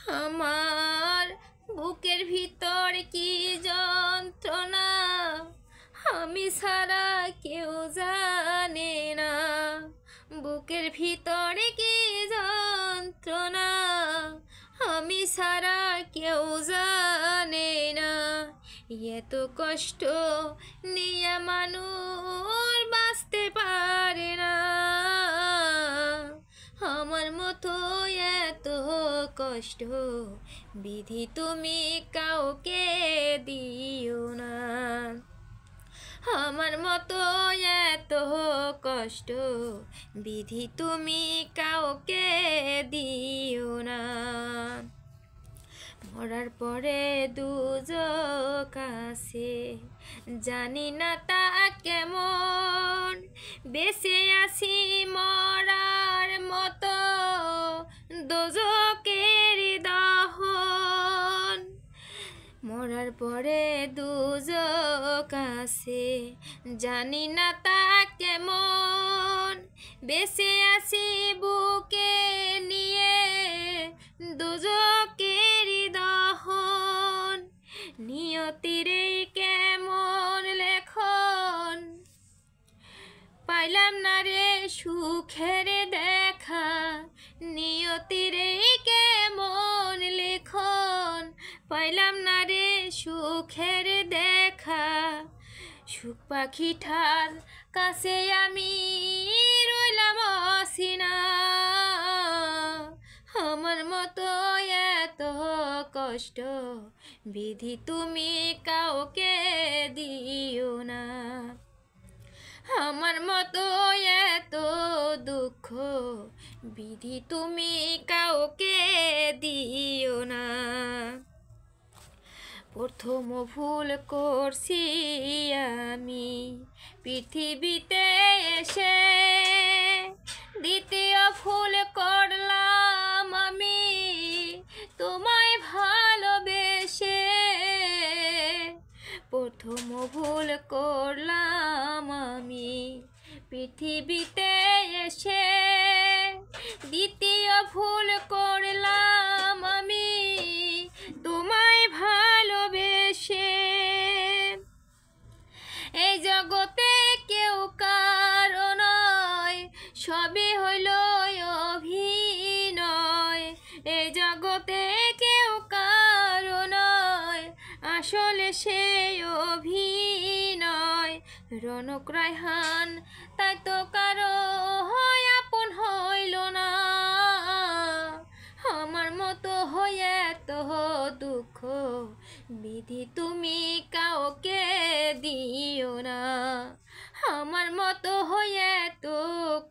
আমার বুকের ভিতর কি যন্ত্রণা, আমি ছাড়া কেউ জানে না। বুকের ভিতরে কি যন্ত্রণা, আমি ছাড়া কেউ জানে না। এত কষ্ট নিয়ে মানুষ বাঁচতে পারে না। আমার মতো এত কষ্ট বিধি তুমি কাউকে দিও না। আমার মতো এত কষ্ট বিধি তুমি কাউকে দিও না। মরার পরে দুজক আছে, জানি না তা কেমন। বেঁচে আছি মরার মতো দোজকের দহন। মরার পরে দুজক আছে, জানি না তা কেমন। বেঁচে আছি বুকে নিয়ে দুজকের দহন। নিয়তিরে কেমন লেখন, পাইলাম না রে সুখের দেখা। নিয়তিরে কেমন লেখন, পাইলাম না রে সুখের দেখা। সুখ পাখিটার কাছে আমি রইলাম অচিনা। আমার মতো এত কষ্ট বিধি তুমি কাউকে দিও না। আমার মতো এত দুঃখ বিধি তুমি কাউকে দিও না। প্রথম ভুল করছি আমি পৃথিবীতে এসে, দ্বিতীয় ভুল করলাম আমি তোমায় ভালোবেসে। প্রথম ভুল করলাম আমি পৃথিবীতে এসে, দ্বিতীয় ভুল করলাম আমি তোমায় ভালোবেসে। এই জগতে কেউ কারো নয়, সবই হইল অভিনয়। এই জগতে কেউ কারো নয়, আসলে সে অভিনয়। রনক রায়হান তাই তো কারো আপন হইল না। আমার মতো হয়ে এত দুঃখ বিধি তুমি কাউকে দিও না। আমার মতো হয়ে এত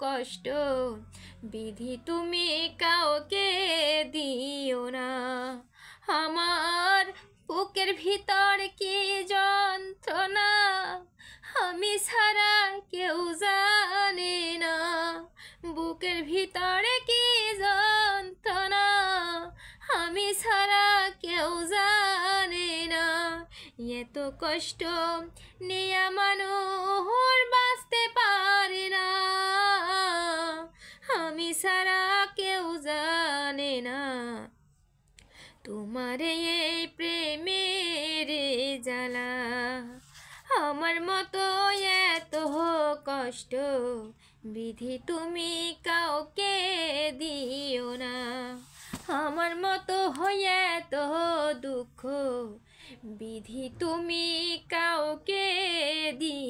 কষ্ট বিধি তুমি কাউকে দিও না। আমার বুকের ভিতর কি যন্ত্রণা, আমি ছাড়া কেউ জানে না। বুকের ভিতরে কি যন্ত্রণা, আমি ছাড়া কেউ জানে না। এত কষ্ট নিয়ে মানুষ বাঁচতে পারে না। আমি ছাড়া কেউ জানে না তোমার এই প্রেমের জ্বালা। আমার মতো এত কষ্ট বিধি তুমি কাউকে দিও না। আমার মতো হয়ে এত দুঃখ বিধি তুমি কাউকে দিও